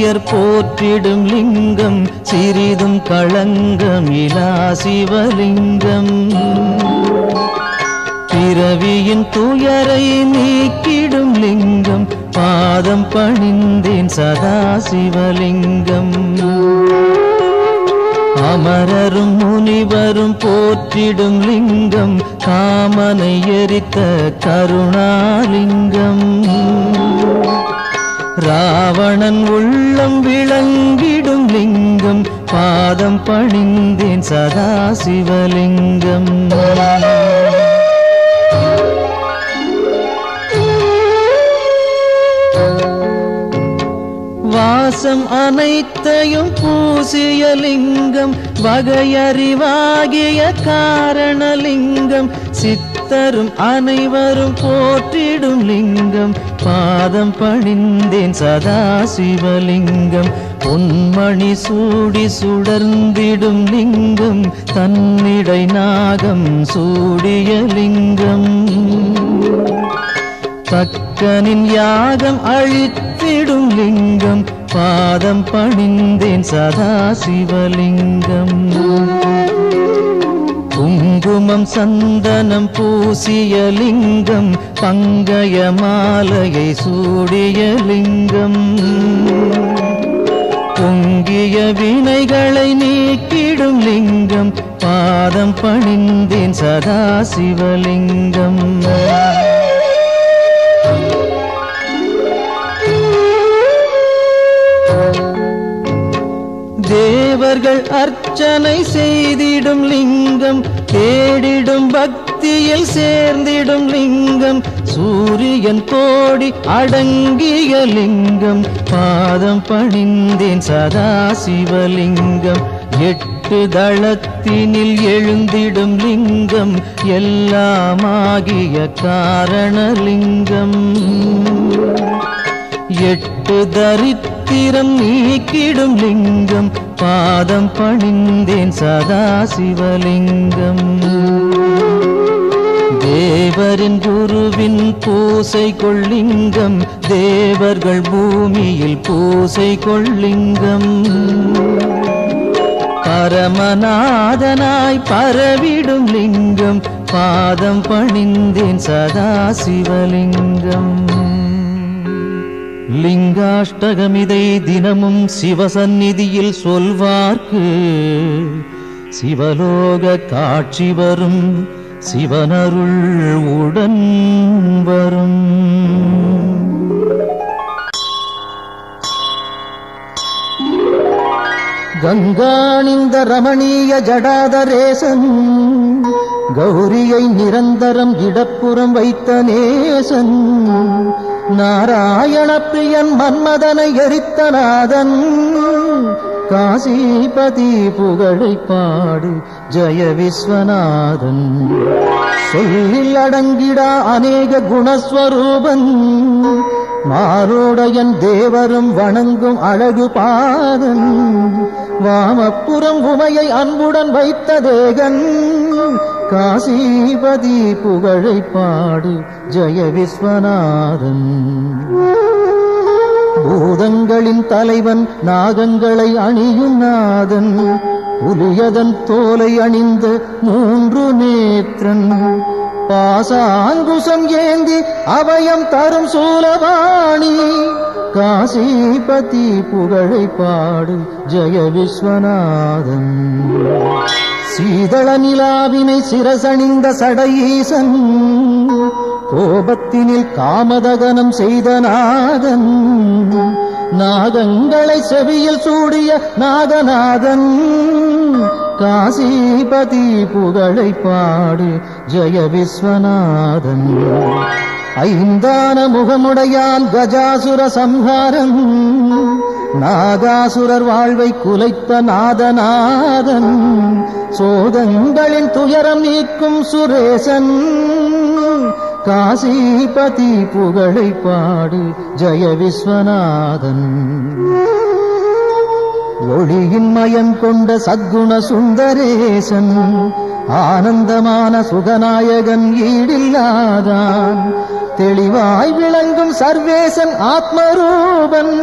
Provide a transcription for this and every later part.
அகத்தியர் போற்றிடும் லிங்கம் சிறிதும் களங்கமிலா சிவலிங்கம். பிறவியின் துயரை நீக்கிடும் லிங்கம் பாதம் பணிந்தேன் சதா சிவலிங்கம். அமரரும் முனிவரும் போற்றிடும் லிங்கம் காமனை எரித்த கருணாலிங்கம். ராவணன் உள்ளம் விளங்கிடும் லிங்கம் பாதம் பணிந்தேன் சதா சிவலிங்கம். வாசம் அனைத்தையும் பூசிய லிங்கம் வகையறிவாகிய காரணலிங்கம். சித்தரும் அனைவரும் போற்றிடும் லிங்கம் பாதம் பணிந்தேன் சதா சிவலிங்கம். பொன்மணி சூடி சுடர்ந்திடும் லிங்கம் தன்னிடை நாகம் சூடிய லிங்கம். தக்கனின் யாகம் அழித்திடும் லிங்கம் பாதம் பணிந்தேன் சதா சிவலிங்கம். குங்குமம் சந்தனம் பூசிய லிங்கம் பங்கய மாலையை சூடிய லிங்கம். பொங்கிய வினைகளை நீக்கிடும் லிங்கம் பாதம் பணிந்தேன் சதா சிவலிங்கம். தேவர்கள் அர்ச்சனை செய்திடும் லிங்கம் தேடிடும் பக்தியில் சேர்ந்திடும் லிங்கம். சூரியன் கோடி அடங்கிய லிங்கம் பாதம் பணிந்தேன் சதா சிவலிங்கம். 8 தளத்தினில் எழுந்திடும் லிங்கம் எல்லாமாகிய காரணலிங்கம். 8 தரித்திரம் நீக்கிடும் லிங்கம் பாதம் பணிந்தேன் சதா சிவலிங்கம். தேவரின் குருவின் பூசை கொள்ளிங்கம் தேவர்கள் பூமியில் பூசை கொள்ளிங்கம். பரமநாதனாய் பரவிடும் லிங்கம் பாதம் பணிந்தேன் சதா சிவலிங்கம். லிங்காஷ்டகமிதை தினமும் சிவசந்நிதியில் சொல்வார்க்கு சிவலோக காட்சி வரும் சிவனருள் உடன் வரும். கங்காணிந்த ரமணீய ஜடாதரேசன் கௌரியை நிரந்தரம் இடப்புறம் வைத்த நேசன். நாராயண பிரியன் மன்மதனை எரித்த நாதன் காசிபதி புகழை பாடு ஜெய விஸ்வநாதன். சொல்லில் அடங்கிடா அநேக குணஸ்வரூபன் மாரோடையன் தேவரும் வணங்கும் அழகு பாதன். வாமப்புறம் உமையை அன்புடன் வைத்த தேகன் காசிபதி புகழை பாடு ஜெய விஸ்வநாதன். பூதங்களின் தலைவன் நாகங்களை அணியும் நாதன் புலியதன் தோலை அணிந்த 3 நேத்திரன். பாசாங்குசம் ஏந்தி அபயம் தரும் சூலபாணி காசிபதி புகழை பாடு ஜெய விஸ்வநாதன். சீதள நிலாவினை சிரசணிந்த சடையீசன் கோபத்தினில் காமதகனம் செய்த நாதன். நாகங்களை செவியில் சூடிய நாகநாதன் காசிபதி புகழை பாடு ஜெய விஸ்வநாதன். ஐந்தான முகமுடையான் கஜாசுர சம்ஹாரன் நாகாசுரர் வாழ்வை குலைத்த நாதநாதன். சோதங்களின் துயரம் நீக்கும் சுரேசன் காசிபதி புகழை பாடு ஜெய விஸ்வநாதன். ஒளியின் மயம் கொண்ட சத்குண சுந்தரேசன் ஆனந்தமான சுகநாயகன் ஈடில்லாதான். தெளிவாய் விளங்கும் சர்வேசன் ஆத்மரூபன்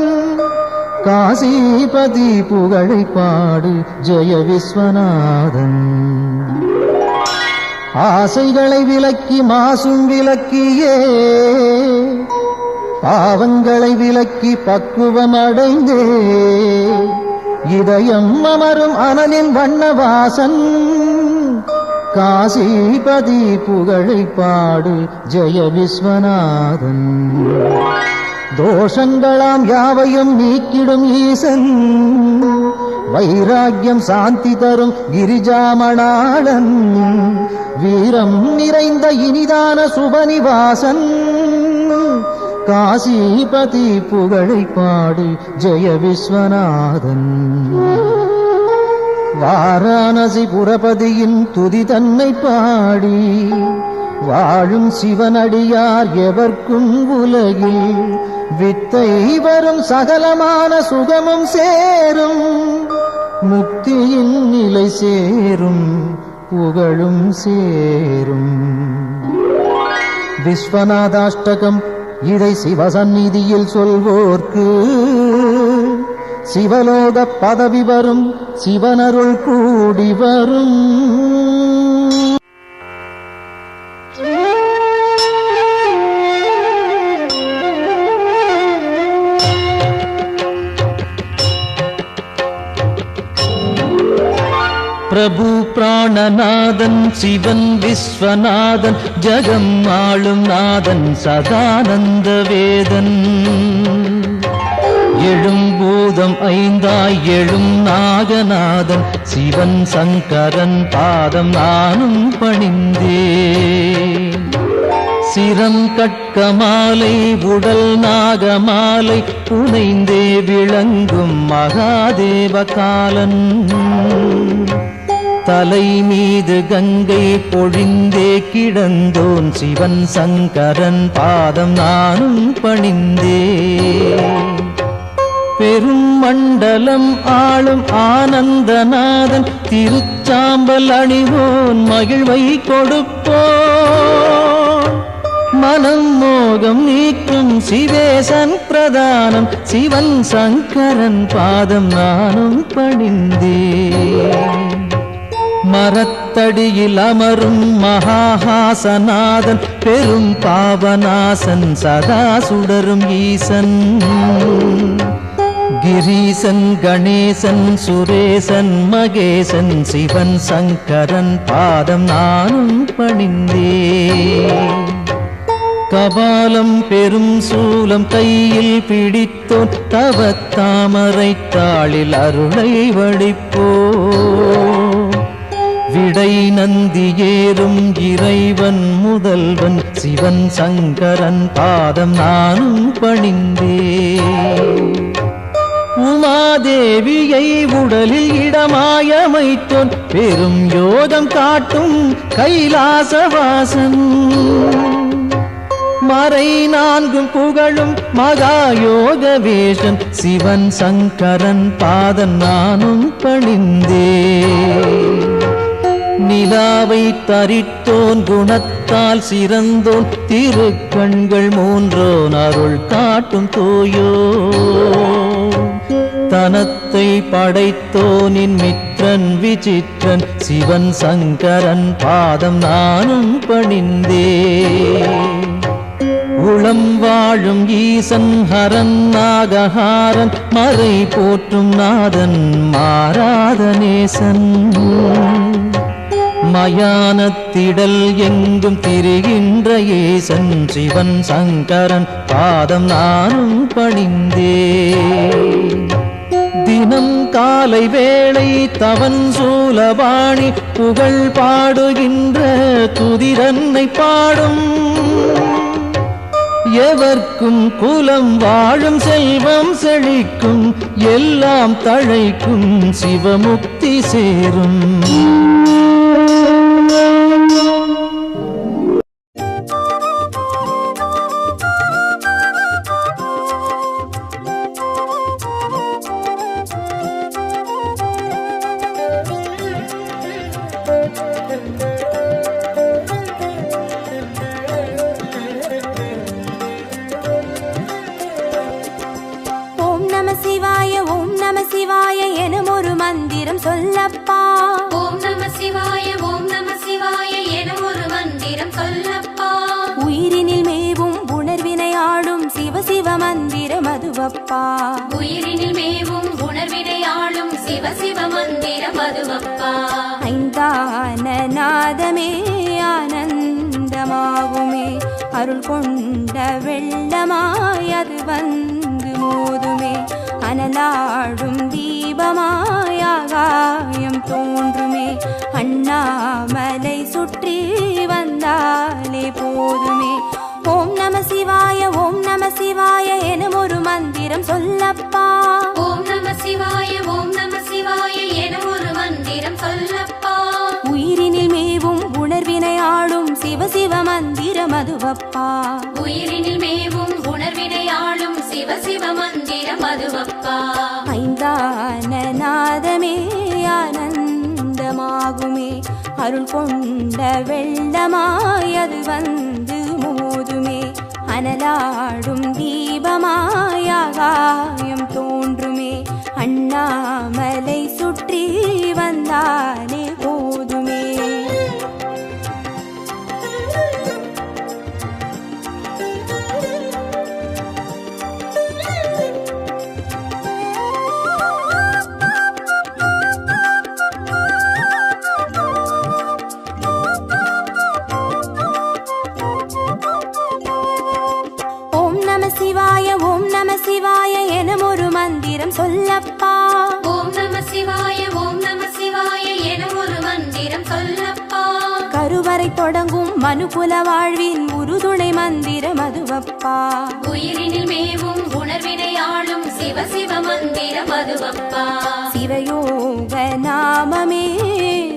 காசிபதி புகழை பாடு ஜெய விஸ்வநாதன். ஆசைகளை விலக்கி மாசும் விலக்கியே பாவங்களை விலக்கி பக்குவம் அடைந்தே இதயம் அமரும் அனலின் வண்ணவாசன். காசிபதி புகழை பாடு ஜெய விஸ்வநாதன். தோஷங்களாம் யாவையும் நீக்கிடும் ஈசன், வைராக்கியம் சாந்தி தரும் கிரிஜாமணாளன், வீரம் நிறைந்த இனிதான சுபநிவாசன். காசிபதி புகழை பாடு ஜெய விஸ்வநாதன். வாரணாசி புரபதியின் துதி தன்னை பாடி வாழும் சிவனடியார் எவர்க்கும் உலகில் வித்தை வரும் சகலமான சுகமும் சேரும், முக்தியின் நிலை சேரும், புகழும் சேரும். விஸ்வநாதாஷ்டகம் இதை சிவசந்நிதியில் சொல்வோர்க்கு சிவலோக பதவி வரும், சிவனருள் கூடி வரும். பிரபு பிராணநாதன் சிவன் விஸ்வநாதன், ஜகம் ஆளும் நாதன் சதானந்த வேதன். எழும் பூதம் ஐந்தாய் எழும் நாகநாதன், சிவன் சங்கரன் பாதம் நானும் பணிந்தேன். சிரம் கட்கமாலை உடல் நாகமாலை புனைந்தே விளங்கும் மகாதேவ காலன். தலை மீது கங்கை பொழிந்தே கிடந்தோன் சிவன் சங்கரன் பாதம் நானும் பணிந்தே. பெரும் மண்டலம் ஆளும் ஆனந்தநாதன், திருச்சாம்பல் அணிவோன் மகிழ்வை கொடுப்போன். மனம் மோகம் நீக்கும் சிவேசன் பிரதானம், சிவன் சங்கரன் பாதம் நானும் பணிந்தே. மரத்தடியில் அமரும் மகாஹாசநாதன், பெரும் பாவநாசன் சதா சுடரும் ஈசன். கிரீசன் கணேசன் சுரேசன் மகேசன், சிவன் சங்கரன் பாதம் நானும் பணிந்தே. கபாலம் பெரும் சூலம் கையில் பிடித்தோன், தவத்தாமரை தாளில் அருளை வடிப்போ. விடை நந்தி ஏறும் இறைவன் முதல்வன், சிவன் சங்கரன் பாதம் நானும் பணிந்தே. உமாதேவியை உடலில் இடமாயமைத்தோன், பெரும் யோகம் காட்டும் கைலாசவாசன். மறை நான்கும் புகழும் மகாயோக வேஷன், சிவன் சங்கரன் பாதம் நானும் பணிந்தே. நிலாவை தரித்தோன் குணத்தால் சிறந்தோன், திருக்கண்கள் மூன்றோன் அருள் காட்டும் தோயோ. தனத்தை படைத்தோனின் மித்ரன் விசித்திரன், சிவன் சங்கரன் பாதம் நானும் பணிந்தே. உளம் வாழும் ஈசன் ஹரன் நாகஹாரன், மறை போற்றும் நாதன் மாறாத நேசன். மயானத்திடல் எங்கும் திரிகின்ற ஈசன், சிவன் சங்கரன் பாதம் நானும் பணிந்தே. தினம் காலை வேளை தவன் சூலபாணி, புகழ் பாடுகின்ற துதிரன்னை பாடும். எவர்க்கும் குலம் வாழும் செல்வம் செழிக்கும், எல்லாம் தழைக்கும் சிவமுக்தி சேரும். ஓம் நம சிவாய மதுவப்பா. உயிரினில் மேவும் உணர்வினையாளும் சிவ சிவ மந்திரம் மதுவப்பா. ஐந்தான நாதமே ஆனந்தமாகுமே, அருள் கொண்ட வெள்ளமாய் அது வந்து மோதுமே. அனலாடும் தீபமாய் ஆகாயம் தோன்றுமே, அண்ணாமலை சுற்றி வந்தாலே போதுமே. ஓம் நம சிவாய ஓம் நம சிவாய எனும் ஒரு மந்திரம் சொல்லப்பா. ஓம் நம சிவாய ஓம் நம சிவாய எனும் ஒரு மந்திரம் சொல்லப்பா. உயிரினில் மேவும் உணர்வினை ஆளும் சிவ சிவ மந்திர மதுவப்பா. உயிரினில் மேவும் உணர்வினையாளும் சிவ சிவ மந்திரம் மதுவப்பா. ஐந்தான நாதமே ஆனந்தமாகுமே, அருள் கொண்ட வெள்ளமாய் அது வந்து மோதுமே. அனலாடும் தீபமாய் ஆகாயம் தோன்றுமே, அண்ணாமலை சுற்றி வந்தாலே போதுமே. ஓம் நம சிவாய ஓம் நம சிவாய எனும் ஒரு மந்திரம் சொல்லப்பா. ஓம் நம சிவாய ஓம் நம சிவாய எனும் ஒரு மந்திரம் சொல்லப்பா. கருவறை தொடங்கும் மனுகுல வாழ்வின் உறுதுணை மந்திர மதுவப்பா. உயிரினில் மேவும் உணர்வினையாளும் சிவ சிவ மந்திரம் மதுவப்பா. சிவயோக நாமமே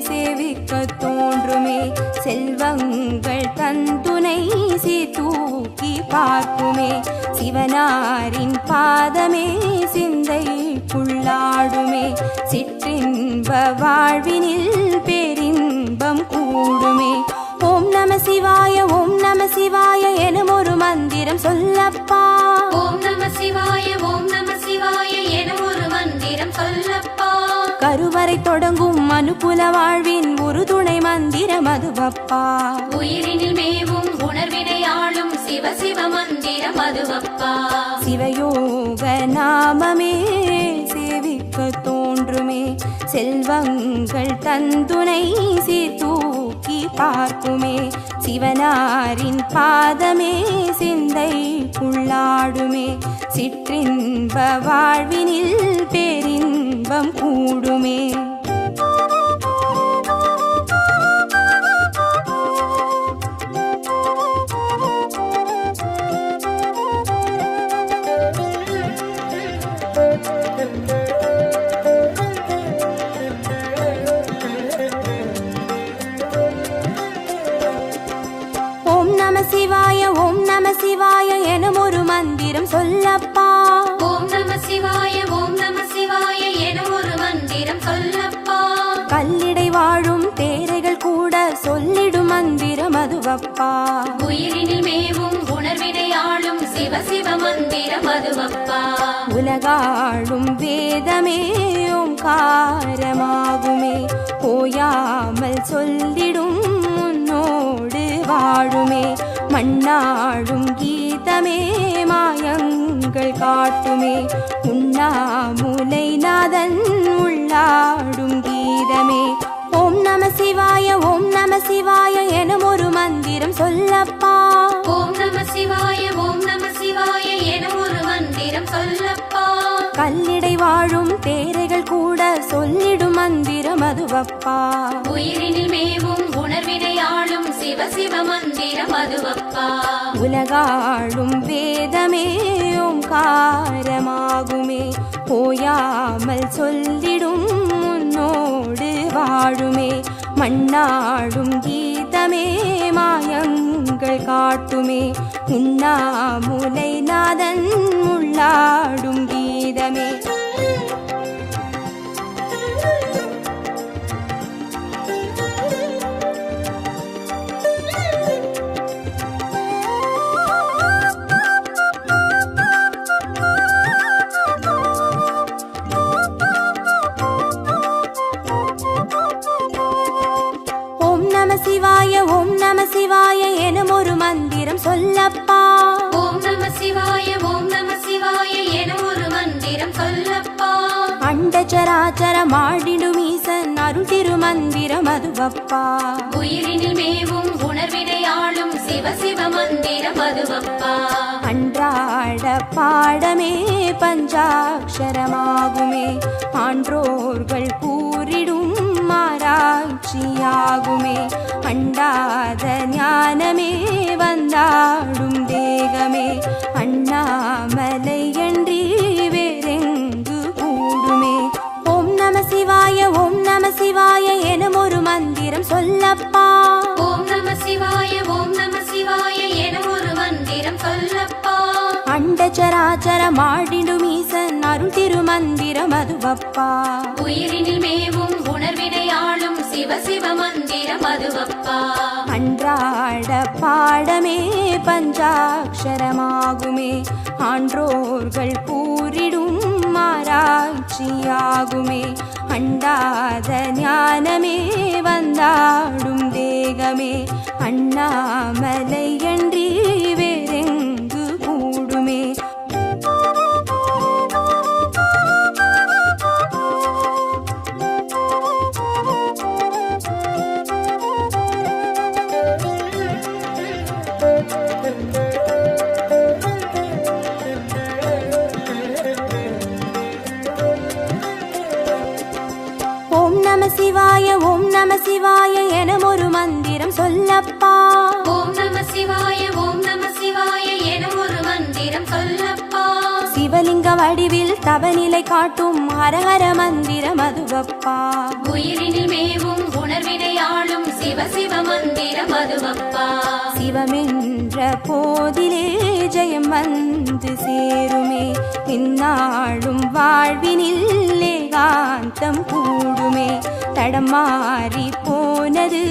சேவிக்க தோன்றுமே, செல்வங்கள் தந்துணை தூக்கி பார்க்குமே. சிவனாரின் பாதமே சிந்தைக்குள்ளாடுமே, சிற்றின்ப வாழ்வினில் பேரின்பம் கூடுமே. ஓம் நம சிவாய ஓம் நம சிவாய எனும் ஒரு மந்திரம் சொல்லப்பா. ஓம் நம சிவாய ஓம் நம சிவாய எனும் ஒரு மந்திரம் சொல்லப்பா. கருவறை தொடங்கும் அனுகுல வாழ்வின் ஒரு துணை மந்திர மதுவப்பா. உயிரினில் மேவும் உணர்வினையாளும் சிவ சிவ மந்திரம் மதுவப்பா. சிவயோக நாமமே சேவிக்க தோன்றுமே, செல்வங்கள் தந்துணை தூக்கி பார்க்குமே. சிவனாரின் பாதமே சிந்தைக்குள்ளாடுமே, சிற்றின்ப வாழ்வினில் பேரின்பம் கூடுமே. ஓம் நம சிவாய ஓம் நம சிவாய எனும் ஒரு மந்திரம் சொல்லப்பா. ஓம் நம சிவாய ஓம் நம சிவாய எனும் ஒரு மந்திரம் சொல்லப்பா. கல்லிடை வாழும் தேரைகள் கூட சொல்லிடும் மந்திர மதுவப்பா. உயிரினில் மேவும் உணர்வினையாளும் சிவ சிவ மந்திரம் மதுவப்பா. உலகாளும் வேதமே ஓங்காரமாகுமே, ஓயாமல் சொல்லிடும் உன்னோடு வாழுமே. மண்ணாடும் கீதமே மாயங்கள் காட்டுமே, உண்ணாமுலை நாதன் உள்ளாடும் கீதமே. ஓம் நம சிவாய ஓம் நம சிவாய எனும் ஒரு மந்திரம் சொல்லப்பா. ஓம் நம சிவாய ஓம் நம சிவாய எனும் ஒரு மந்திரம் சொல்லப்பா. கல்லிடை வாழும் தேரைகள் கூட சொல்லிடும் மந்திர மதுவப்பா. உயிரினில் மேவும் உணர்வினையாளும் சிவ சிவ மந்திரம் மதுவப்பா. உலகாளும் வேதமே ஓங்காரமாகுமே, ஓயாமல் சொல்லிடும் உன்னோடு வாழுமே. மண்ணாடும் கீதமே மாயங்கள் காட்டுமே, உண்ணாமுலை நாதன் உள்ளாடும் கீதமே. சிவாய ஓம் நம சிவாய எனும் ஒரு மந்திரம் சொல்லப்பா. ஓம் நம சிவாய ஓம் நம சிவாய எனும் அண்டச்சராச்சரமாடிடும் ஈசன் அருள் திருமந்திரம் அதுவப்பா. உயிரினில் மேவும் உணர்வினையாளும் சிவ சிவ மந்திரம் அதுவப்பா. அன்றாட பாடமே பஞ்சாட்சரமாகுமே, ஆன்றோர்கள் கூறிடும் ஆராய்ச்சியாகுமே. அண்டாத ஞானமே வந்தாடும் தேகமே, அண்ணாமலை அன்றி வேறெங்கு கூடுமே. ஓம் நம சிவாய ஓம் நம சிவாய எனும் ஒரு மந்திரம் சொல்லப்பா. ஓம் நம சிவாய ஓம் நம சிவாய எனும் ஒரு மந்திரம் சொல்லப்பா. அண்டச்சராச்சரமாடிடும் ஈசன் அருள் திருமந்திரம் அதுவப்பா. உயிரினில் மேவும் உணர்வினையாளும் சிவ சிவ மந்திரம் அதுவப்பா. அன்றாட பாடமே பஞ்சாட்சரமாகுமே, ஆன்றோர்கள் கூறிடும் ஆராய்ச்சியாகுமே. அண்டாத ஞானமே வந்தாடும் தேகமே, அண்ணாமலை அன்றி வேறெங்கு கூடுமே. ஓம் நம சிவாய ஓம் நம சிவாய எனும் ஒரு மந்திரம் சொல்லப்பா. ஓம் நம சிவாய ஓம் நம சிவாய எனும் ஒரு மந்திரம் சொல்லப்பா. சிவலிங்க வடிவில் தவநிலை காட்டும் ஹரஹர மந்திரம் அதுவப்பா. உயிரினில் மேவும் உணர்வினையாளும் சிவ சிவ மந்திரம் அதுவப்பா. சிவமென்ற போதிலே ஜெயம் வந்து சேருமே, இந்நாளும் வாழ்வினில் ஏகாந்தம் கூடுமே. தடம் மாறி போனது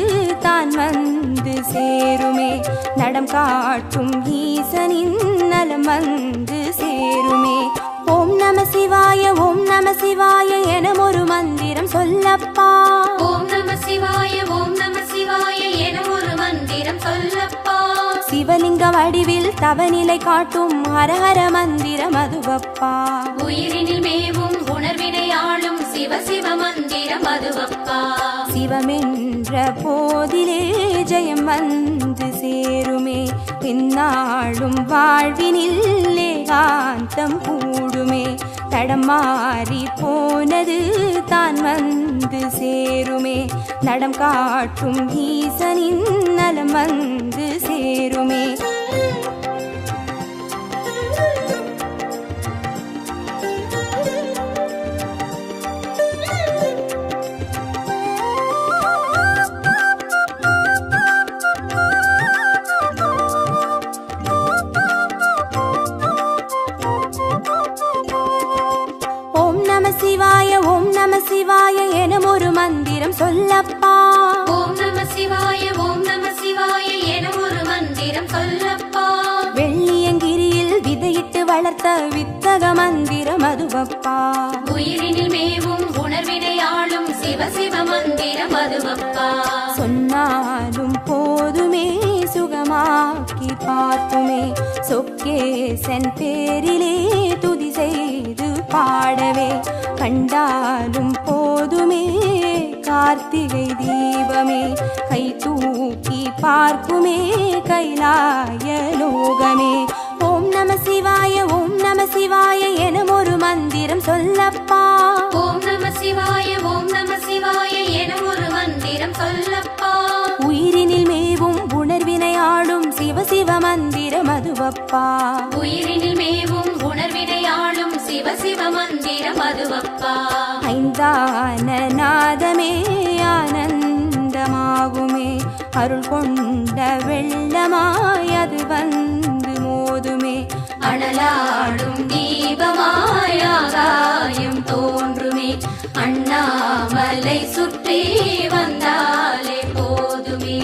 தான் வந்து சேருமே, நடம் காட்டும் ஈசனின் நலம் வந்து சேருமே. ஓம் நம சிவாய ஓம் நம சிவாய எனும் ஒரு மந்திரம் சொல்லப்பா. ஓம் நம சிவாய ஓம் நம சிவாய எனும் ஒரு மந்திரம் சொல்லப்பா. சிவலிங்க வடிவில் தவநிலை காட்டும் ஹரஹர மந்திரம் அதுவப்பா. உயிரினில் மேவும் உணர்வினையாளும் சிவ சிவ மந்திரம் அதுவப்பா. சிவமென்ற போதிலே ஜெயம் வந்து சேருமே, இந்நாளும் வாழ்வினில் ஏகாந்தம் கூடுமே. தடம் மாறி போனது தான் வந்து சேருமே, நடம் காட்டும் ஈசனின் நலம் வந்து சேருமே. ஓம் நம சிவாய ஓம் நம சிவாய எனும் ஒரு மந்திரம் சொல்லப்பா. ஓம் நம சிவாய ஓம் நம சிவாய எனும் ஒரு மந்திரம் சொல்லப்பா. வெள்ளியங்கிரியில் விதையிட்டு வளர்த்த வித்தக மந்திரம் அதுவப்பா. உயிரினில் மேவும் உணர்வினையாளும் சிவ சிவ மந்திரம் அதுவப்பா. சொன்னாலும் போதுமே சுகமாக்கி பார்க்குமே, சொக்கேசன் பேரிலே துதி செய்து பாடவே. கண்டாலும் போதுமே கார்த்திகை தீபமே, கை தூக்கி பார்க்குமே கைலாய லோகமே. ஓம் நம சிவாய ஓம் நம சிவாய எனும் ஒரு மந்திரம் சொல்லப்பா. ஓம் நம சிவாய ஓம் நம சிவாய எனும் ஒரு மந்திரம் சொல்லப்பா. உயிரினில் மேவும் உணர்வினையாளும் சிவ சிவ மந்திரம் அதுவப்பா. உயிரினில் மேவும் உணர்வினையாளும் சிவ சிவ மந்திரம் அதுவப்பா. ஐந்தான நாதமே ஆனந்தமாகுமே, அருள் கொண்ட வெள்ளமாய் அது வந்து மோதுமே. அனலாடும் தீபமாய் ஆகாயம் தோன்றுமே, அண்ணாமலை சுற்றி வந்தாலே போதுமே.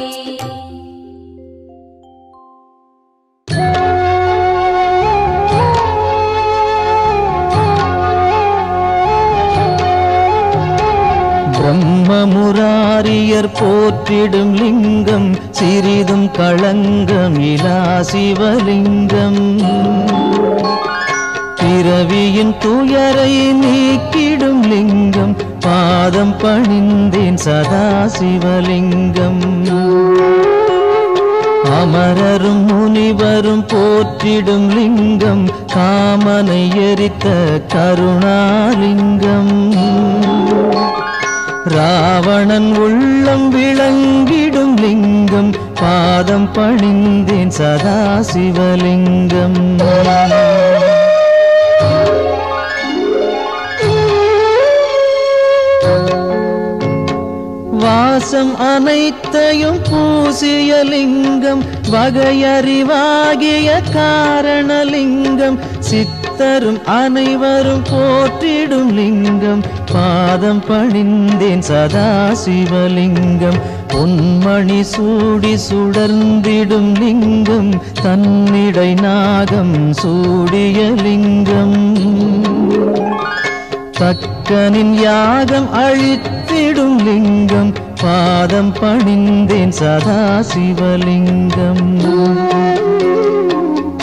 பிரம்மமுராரியர் போற்றிடும் லிங்கம், சிறிதும் களங்கம் இலா சிவலிங்கம். பிறவியின் துயரை நீக்கிடும் லிங்கம் பாதம் பணிந்தேன் சதா சிவலிங்கம் அமரரும் முனிவரும் போற்றிடும் லிங்கம் காமனை எரித்த கருணாலிங்கம் ராவணன் உள்ளம் விளங்கிடும் லிங்கம் பாதம் பணிந்தேன் சதா சிவலிங்கம் வாசம் அனைத்தையும் பூசிய லிங்கம் வகையறிவாகிய காரணலிங்கம் சித்தரும் அனைவரும் போற்றிடும் லிங்கம் பாதம் பணிந்தேன் சதா சிவலிங்கம் பொன்மணி சூடி சுடர்ந்திடும் லிங்கம் தன்னிடை நாகம் சூடிய லிங்கம் தக்கனின் யாகம் அழித்திடும் லிங்கம் பாதம் பணிந்தேன் சதா சிவலிங்கம்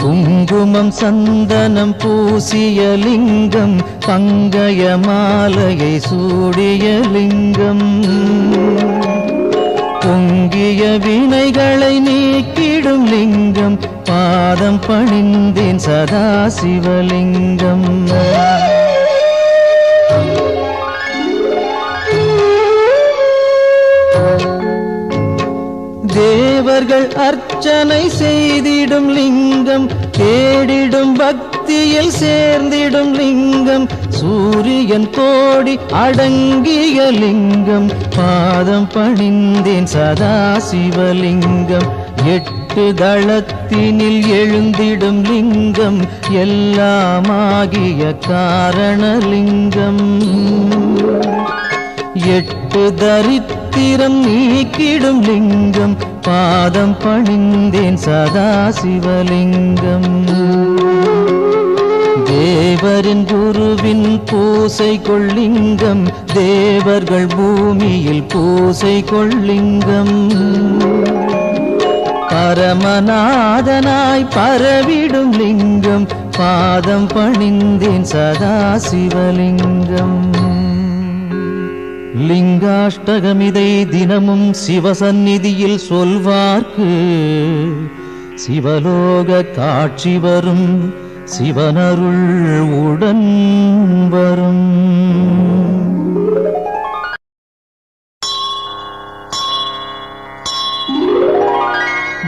குங்குமம் சந்தனம் பூசிய லிங்கம் பங்கய மாலையை சூடிய லிங்கம் பொங்கிய வினைகளை நீக்கிடும் லிங்கம் பாதம் பணிந்தேன் சதா சிவலிங்கம் தேவர்கள் அர்ச்சனை செய்திடும் லிங்கம் தேடிடும் பக்தியில் சேர்ந்திடும் லிங்கம் சூரியன் கோடி அடங்கிய லிங்கம் பாதம் பணிந்தேன் சதா சிவலிங்கம் எட்டு தளத்தினில் எழுந்திடும் லிங்கம் எல்லாமாகிய காரணலிங்கம் எட்டு தரித்திரம் நீக்கிடும் லிங்கம் பாதம் பணிந்தேன் சதா சிவலிங்கம் தேவரின் குருவின் பூசை கொள்ளிங்கம் தேவர்கள் பூமியில் பூசை கொள்ளிங்கம் பரமநாதனாய் பரவிடும் லிங்கம் பாதம் பணிந்தேன் சதா சிவலிங்கம் லிங்காஷ்டகமிதை தினமும் சிவசந்நிதியில் சொல்வார்க்கு சிவலோக காட்சி வரும் சிவனருள் உடன் வரும்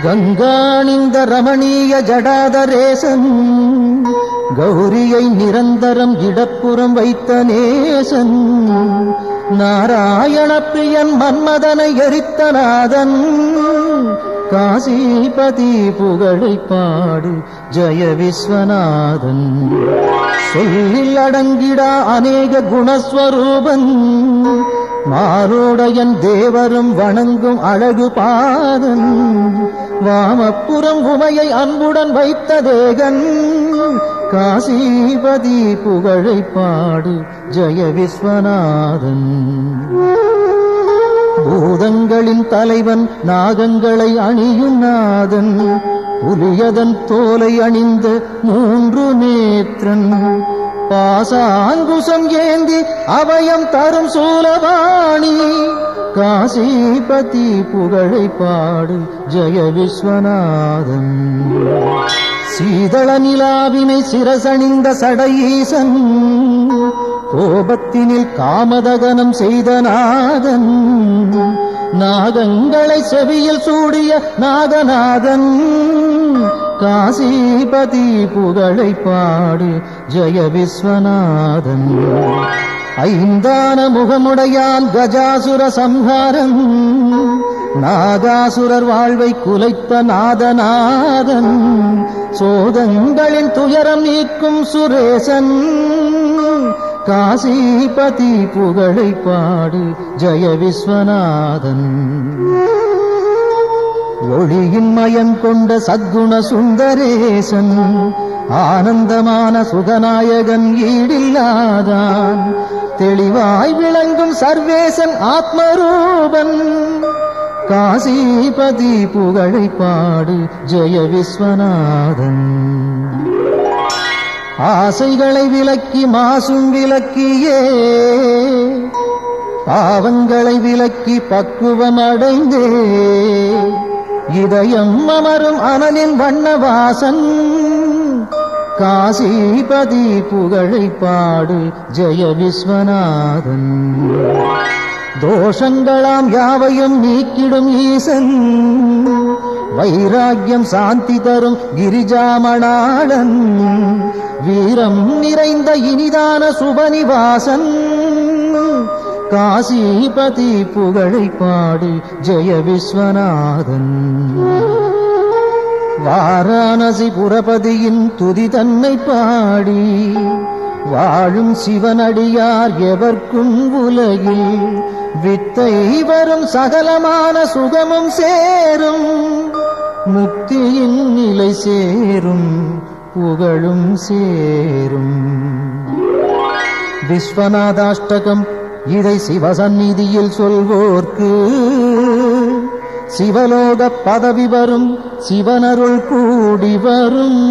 கங்காணிந்த ரமணீய ஜடாதரேசன் கௌரியை நிரந்தரம் இடப்புறம் வைத்த நேசன் நாராயண பிரியன் மன்மதனை எரித்த நாதன் காசிபதி புகழை பாடு ஜெய விஸ்வநாதன் சொல்லில் அடங்கிடா அநேக குணஸ்வரூபன் மாரோடையன் தேவரும் வணங்கும் அழகு பாதன் வாமப்புறம் உமையை அன்புடன் வைத்த தேகன் காசிபதி புகழை பாடு ஜெய விஸ்வநாதன் பூதங்களின் தலைவன் நாகங்களை அணியும் நாதன் புலியதன் தோலை அணிந்த மூன்று நேத்திரன் பாசாங்குசம் ஏந்தி அபயம் தரும் சூலவாணி காசிபதி புகழை பாடு ஜெய விஸ்வநாதன் சீதள நிலாவினை சிரசணிந்த சடையீசன் கோபத்தினில் காமதகனம் செய்த நாதன் நாகங்களை செவியில் சூடிய நாகநாதன் காசிபதி புகழை பாடு ஜெய விஸ்வநாதன் ஐந்தான முகமுடையான் கஜாசுர சம்ஹாரம் நாகாசுரர் வாழ்வை குலைத்த நாதநாதன் சோதங்களின் துயரம் நீக்கும் சுரேசன் காசிபதி புகழை பாடு ஜெய விஸ்வநாதன் ஒளியின் மயம் கொண்ட சத்குண சுந்தரேசன் ஆனந்தமான சுகநாயகன் ஈடில்லாதான் தெளிவாய் விளங்கும் சர்வேசன் ஆத்மரூபன் காசிபதி புகழை பாடு ஜெய விஸ்வநாதன் ஆசைகளை விலக்கி மாசும் விலக்கியே பாவங்களை விலக்கி பக்குவம் அடைந்தே இதயம் அமரும் அனலின் வண்ணவாசன் காசிபதி புகழை பாடு ஜெய விஸ்வநாதன். தோஷங்களாம் யாவையும் நீக்கிடும் ஈசன் வைராக்கியம் சாந்தி தரும் கிரிஜாமணாளன் வீரம் நிறைந்த இனிதான சுபநிவாசன் காசிபதி புகழை பாடு ஜெய விஸ்வநாதன். வாரணாசி புரபதியின் துதி தன்னை பாடி வாழும் சிவனடியார் எவர்க்கும் உலகில் வித்தை வரும் சகலமான சுகமும் சேரும் முக்தியின் நிலை சேரும் புகழும் சேரும். விஸ்வநாதாஷ்டகம் இதை சிவசந்நிதியில் சொல்வோர்க்கு சிவலோக பதவி வரும் சிவனருள் கூடி வரும்.